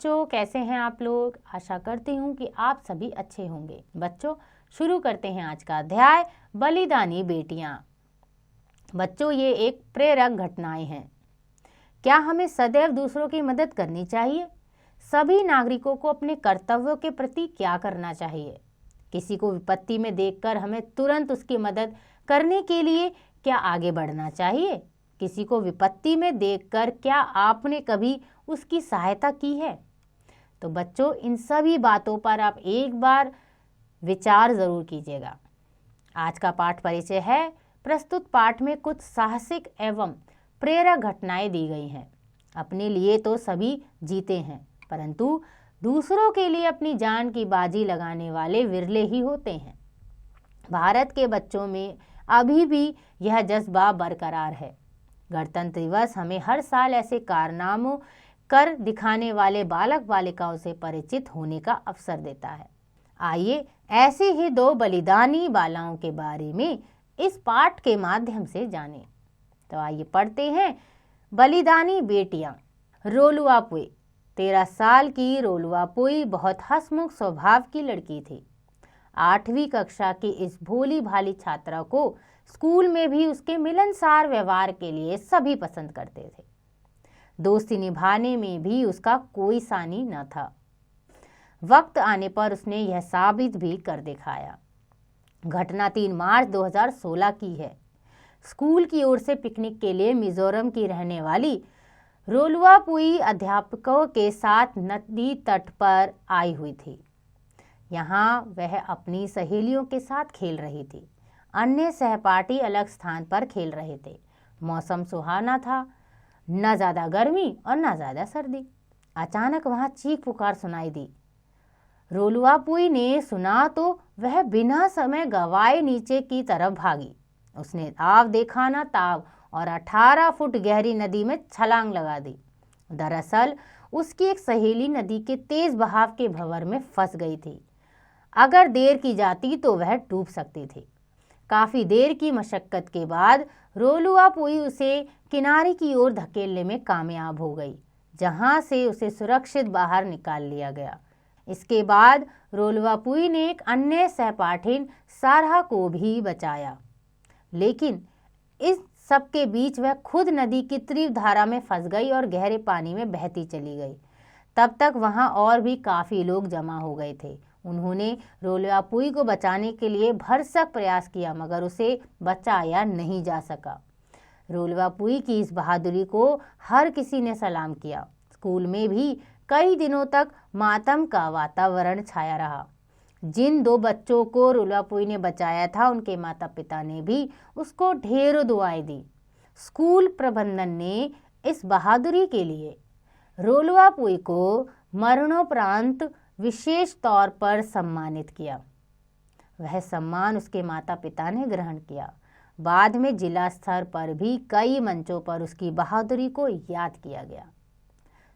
बच्चों, कैसे हैं आप लोग। आशा करती हूँ कि आप सभी अच्छे होंगे। बच्चों, शुरू करते हैं आज का अध्याय, बलिदानी बेटियां। बच्चों, ये एक प्रेरक घटनाएं हैं। क्या हमें सदैव दूसरों की मदद करनी चाहिए? सभी नागरिकों को अपने कर्तव्यों के प्रति क्या करना चाहिए? किसी को विपत्ति में देखकर हमें तुरंत उसकी मदद करने के लिए क्या आगे बढ़ना चाहिए? किसी को विपत्ति में देखकर क्या आपने कभी उसकी सहायता की है? तो बच्चों, इन सभी बातों पर आप एक बार विचार जरूर कीजिएगा। आज का पाठ परिचय है। प्रस्तुत पाठ में कुछ साहसिक एवं प्रेरक घटनाएं दी गई हैं। अपने लिए तो सभी जीते हैं, परंतु दूसरों के लिए अपनी जान की बाजी लगाने वाले विरले ही होते हैं। भारत के बच्चों में अभी भी यह जज्बा बरकरार है। गणतंत्र दिवस हमें हर साल ऐसे कारनामों कर दिखाने वाले बालक बालिकाओं से परिचित होने का अवसर देता है। आइए ऐसे ही दो बलिदानी बालाओं के बारे में इस पाठ के माध्यम से जानें। तो आइए पढ़ते हैं, बलिदानी बेटियां। रोलुआपुई। 13 साल की रोलुआपुई बहुत हंसमुख स्वभाव की लड़की थी। 8वीं कक्षा की इस भोली भाली छात्रा को स्कूल में भी उसके मिलनसार व्यवहार के लिए सभी पसंद करते थे। दोस्ती निभाने में भी उसका कोई सानी न था। वक्त आने पर उसने यह साबित भी कर दिखाया। घटना 3 मार्च 2016 की है। स्कूल की ओर से पिकनिक के लिए मिजोरम की रहने वाली रोलुआपुई अध्यापकों के साथ नदी तट पर आई हुई थी। यहाँ वह अपनी सहेलियों के साथ खेल रही थी। अन्य सहपाठी अलग स्थान पर खेल रहे थे। मौसम सुहाना था, न ज़्यादा गर्मी और न ज़्यादा सर्दी। अचानक वहाँ चीख पुकार सुनाई दी। रोलुआपुई ने सुना तो वह बिना समय गंवाए नीचे की तरफ भागी। उसने आव देखा न ताव और 18 फुट गहरी नदी में छलांग लगा दी। दरअसल उसकी एक सहेली नदी के तेज बहाव के भंवर में फंस गई थी। अगर देर की जाती तो वह डूब सकती थी। काफी देर की मशक्कत के बाद रोलुआपुई उसे किनारे की ओर धकेलने में कामयाब हो गई, जहां से उसे सुरक्षित बाहर निकाल लिया गया। इसके बाद रोलुआपुई ने एक अन्य सहपाठिन सारा को भी बचाया, लेकिन इस सबके बीच वह खुद नदी की तीव्र धारा में फंस गई और गहरे पानी में बहती चली गई। तब तक वहां और भी काफी लोग जमा हो गए थे। उन्होंने रोलुआपुई को बचाने के लिए भरसक प्रयास किया, मगर उसे बचाया नहीं जा सका। रोलुआपुई की इस बहादुरी को हर किसी ने सलाम किया। स्कूल में भी कई दिनों तक मातम का वातावरण छाया रहा। जिन 2 बच्चों को रोलुआपुई ने बचाया था, उनके माता पिता ने भी उसको ढेरों दुआएं दी। स्कूल प्रबंधन ने इस बहादुरी के लिए रोलुआपुई को मरणोपरांत विशेष तौर पर सम्मानित किया। वह सम्मान उसके माता पिता ने ग्रहण किया। बाद में जिला स्तर पर भी कई मंचों पर उसकी बहादुरी को याद किया गया।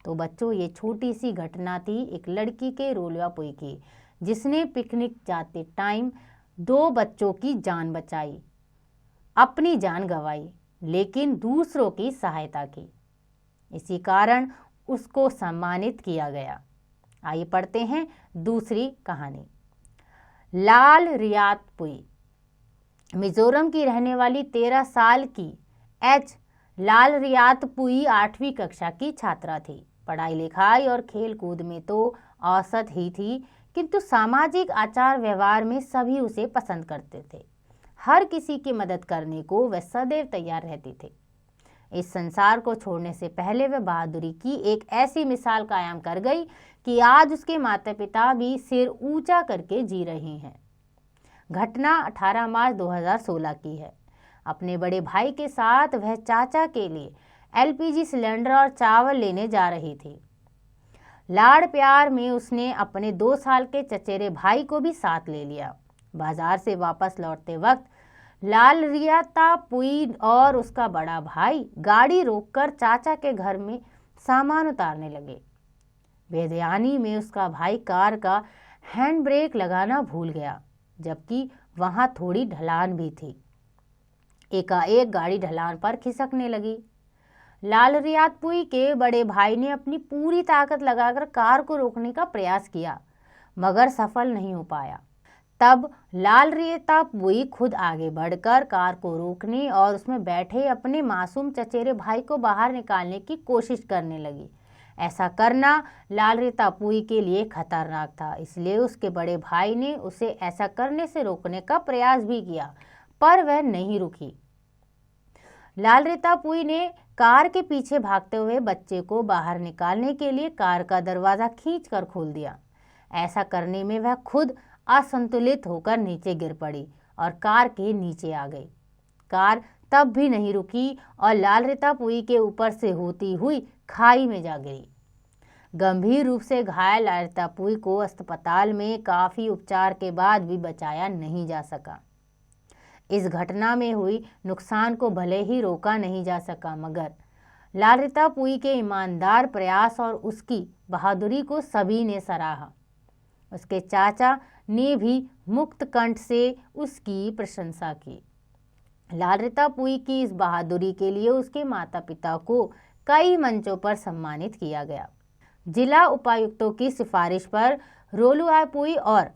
तो बच्चों, ये छोटी सी घटना थी एक लड़की के रोलुआपुई की, जिसने पिकनिक जाते टाइम 2 बच्चों की जान बचाई, अपनी जान गंवाई, लेकिन दूसरों की सहायता की। इसी कारण उसको सम्मानित किया गया। आइए पढ़ते हैं दूसरी कहानी। लाल रियातपुई। मिजोरम की रहने वाली 13 साल की एच लाल रियातपुई 8वीं कक्षा की छात्रा थी। पढ़ाई लिखाई और खेल कूद में तो औसत ही थी, किंतु सामाजिक आचार व्यवहार में सभी उसे पसंद करते थे। हर किसी की मदद करने को वह सदैव तैयार रहती थी। इस संसार को छोड़ने से पहले वह बहादुरी की एक ऐसी मिसाल कायम कर गई कि आज उसके माता पिता भी सिर ऊंचा करके जी रहे हैं। घटना 18 मार्च 2016 की है। अपने बड़े भाई के साथ वह चाचा के लिए LPG सिलेंडर और चावल लेने जा रही थी। लाड़ प्यार में उसने अपने 2 साल के चचेरे भाई को भी साथ ले लिया। बाजार से वापस लौटते वक्त लाल रियातपुई और उसका बड़ा भाई गाड़ी रोककर चाचा के घर में सामान उतारने लगे। बेध्यानी में उसका भाई कार का हैंड ब्रेक लगाना भूल गया, जबकि वहां थोड़ी ढलान भी थी। एकाएक गाड़ी ढलान पर खिसकने लगी। लालरियातपुई के बड़े भाई ने अपनी पूरी ताकत लगाकर कार को रोकने का प्रयास किया, मगर सफल नहीं हो पाया। तब लालरियातपुई खुद आगे बढ़कर कार को रोकने और उसमें बैठे अपने मासूम चचेरे भाई को बाहर निकालने की कोशिश करने लगी। ऐसा करना लालरियातपुई के लिए खतरनाक था, इसलिए उसके बड़े भाई ने उसे ऐसा करने से रोकने का प्रयास भी किया, पर वह नहीं रुकी। लालरियातपुई ने कार के पीछे भागते हुए बच्चे को बाहर निकालने के लिए कार का दरवाजा खींचकर खोल दिया। ऐसा करने में वह खुद असंतुलित होकर नीचे गिर पड़ी और कार के नीचे आ गई। कार तब भी नहीं रुकी और लालरियातपुई के ऊपर से होती हुई खाई में जा गिरी। गंभीर रूप से घायल लालरियातपुई को अस्पताल में काफी उपचार के बाद भी बचाया नहीं जा सका। इस घटना में हुई नुकसान को भले ही रोका नहीं जा सका, मगर लालरियातपुई के ईमानदार प्रयास और उसकी बहादुरी को सभी ने सराहा। उसके चाचा ने भी मुक्त कंठ से उसकी प्रशंसा की। लालरियातपुई की इस बहादुरी के लिए उसके माता पिता को कई मंचों पर सम्मानित किया गया। जिला उपायुक्तों की सिफारिश पर रोलुआपुई और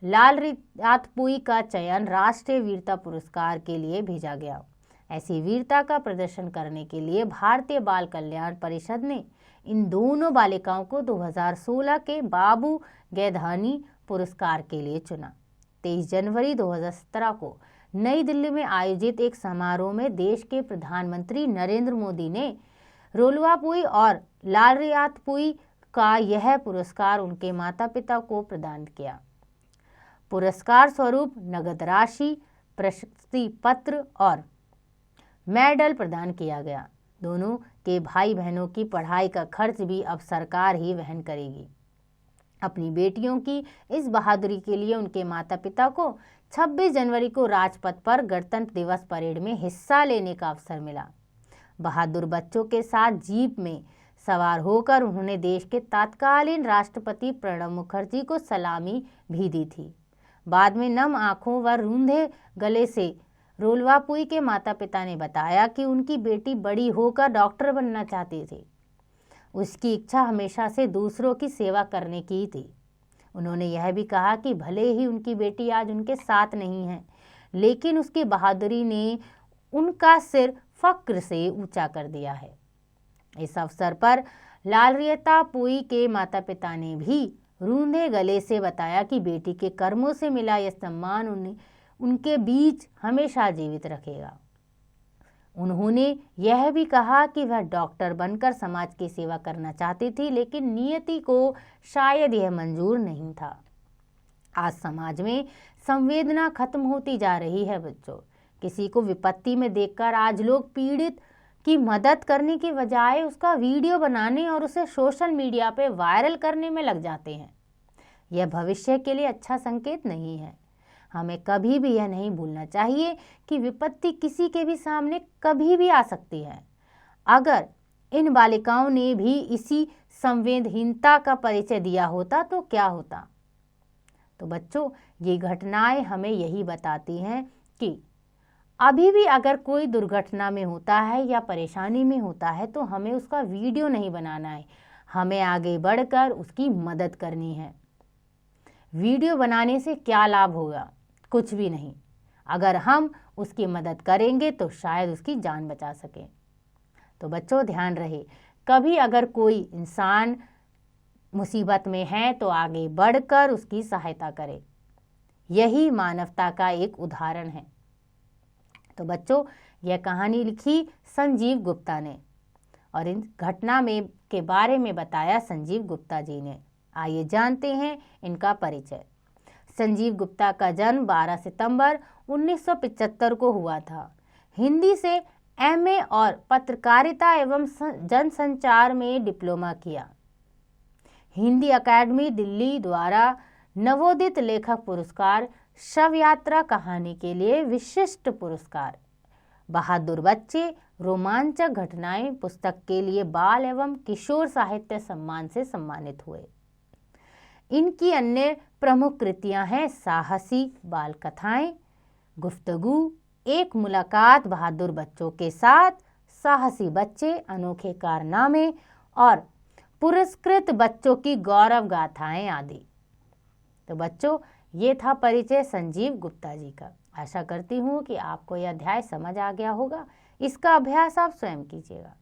लालरियातपुई का चयन राष्ट्रीय वीरता पुरस्कार के लिए भेजा गया। ऐसी वीरता का प्रदर्शन करने के लिए भारतीय बाल कल्याण परिषद ने इन दोनों बालिकाओं को 2016 के बाबू गैधानी पुरस्कार के लिए चुना। 23 जनवरी 2017 को नई दिल्ली में आयोजित एक समारोह में देश के प्रधानमंत्री नरेंद्र मोदी ने रोलुआपुई और लालरियातपुई का यह पुरस्कार उनके माता पिता को प्रदान किया। पुरस्कार स्वरूप नगद राशि, प्रशस्ति पत्र और मेडल प्रदान किया गया। दोनों के भाई बहनों की पढ़ाई का खर्च भी अब सरकार ही वहन करेगी। अपनी बेटियों की इस बहादुरी के लिए उनके माता पिता को 26 जनवरी को राजपथ पर गणतंत्र दिवस परेड में हिस्सा लेने का अवसर मिला। बहादुर बच्चों के साथ जीप में सवार होकर उन्होंने देश के तत्कालीन राष्ट्रपति प्रणब मुखर्जी को सलामी भी दी थी। बाद में नम आंखों व रूंधे गले से रोलुआपुई के माता पिता ने बताया कि उनकी बेटी बड़ी होकर डॉक्टर बनना चाहती थी। उसकी इच्छा हमेशा से दूसरों की सेवा करने की थी। उन्होंने यह भी कहा कि भले ही उनकी बेटी आज उनके साथ नहीं है, लेकिन उसकी बहादुरी ने उनका सिर फक्र से ऊंचा कर दिया है। इस अवसर पर लालरियातपुई के माता पिता ने भी रूंधे गले से बताया कि बेटी के कर्मों से मिला यह सम्मान उनके बीच हमेशा जीवित रखेगा। उन्होंने यह भी कहा कि वह डॉक्टर बनकर समाज की सेवा करना चाहती थी, लेकिन नियति को शायद यह मंजूर नहीं था। आज समाज में संवेदना खत्म होती जा रही है बच्चों। किसी को विपत्ति में देखकर आज लोग पीड़ित की मदद करने की बजाय उसका वीडियो बनाने और उसे सोशल मीडिया पे वायरल करने में लग जाते हैं। यह भविष्य के लिए अच्छा संकेत नहीं है। हमें कभी भी यह नहीं भूलना चाहिए कि विपत्ति किसी के भी सामने कभी भी आ सकती है। अगर इन बालिकाओं ने भी इसी संवेदनहीनता का परिचय दिया होता तो क्या होता। तो बच्चों, ये घटनाएं हमें यही बताती हैं कि अभी भी अगर कोई दुर्घटना में होता है या परेशानी में होता है तो हमें उसका वीडियो नहीं बनाना है, हमें आगे बढ़कर उसकी मदद करनी है। वीडियो बनाने से क्या लाभ होगा? कुछ भी नहीं। अगर हम उसकी मदद करेंगे तो शायद उसकी जान बचा सकें। तो बच्चों, ध्यान रहे, कभी अगर कोई इंसान मुसीबत में है तो आगे बढ़कर उसकी सहायता करें। यही मानवता का एक उदाहरण है। तो बच्चों, यह कहानी लिखी संजीव गुप्ता ने और इन घटना में के बारे में बताया संजीव गुप्ता जी ने। आइए जानते हैं इनका परिचय। संजीव गुप्ता का जन्म 12 सितंबर 1975 को हुआ था। हिंदी से एमए और पत्रकारिता एवं जनसंचार में डिप्लोमा किया। हिंदी अकादमी दिल्ली द्वारा नवोदित लेखक पुरस्कार, शव यात्रा कहानी के लिए विशिष्ट पुरस्कार, बहादुर बच्चे, रोमांचक घटनाएं पुस्तक के लिए बाल एवं किशोर साहित्य सम्मान से सम्मानित हुए। इनकी अन्य प्रमुख कृतियां हैं साहसी बाल कथाएं, गुफ्तगू, एक मुलाकात बहादुर बच्चों के साथ, साहसी बच्चे, अनोखे कारनामे और पुरस्कृत बच्चों की गौरव गाथाएं आदि। तो बच्चों, ये था परिचय संजीव गुप्ता जी का। आशा करती हूँ कि आपको यह अध्याय समझ आ गया होगा। इसका अभ्यास आप स्वयं कीजिएगा।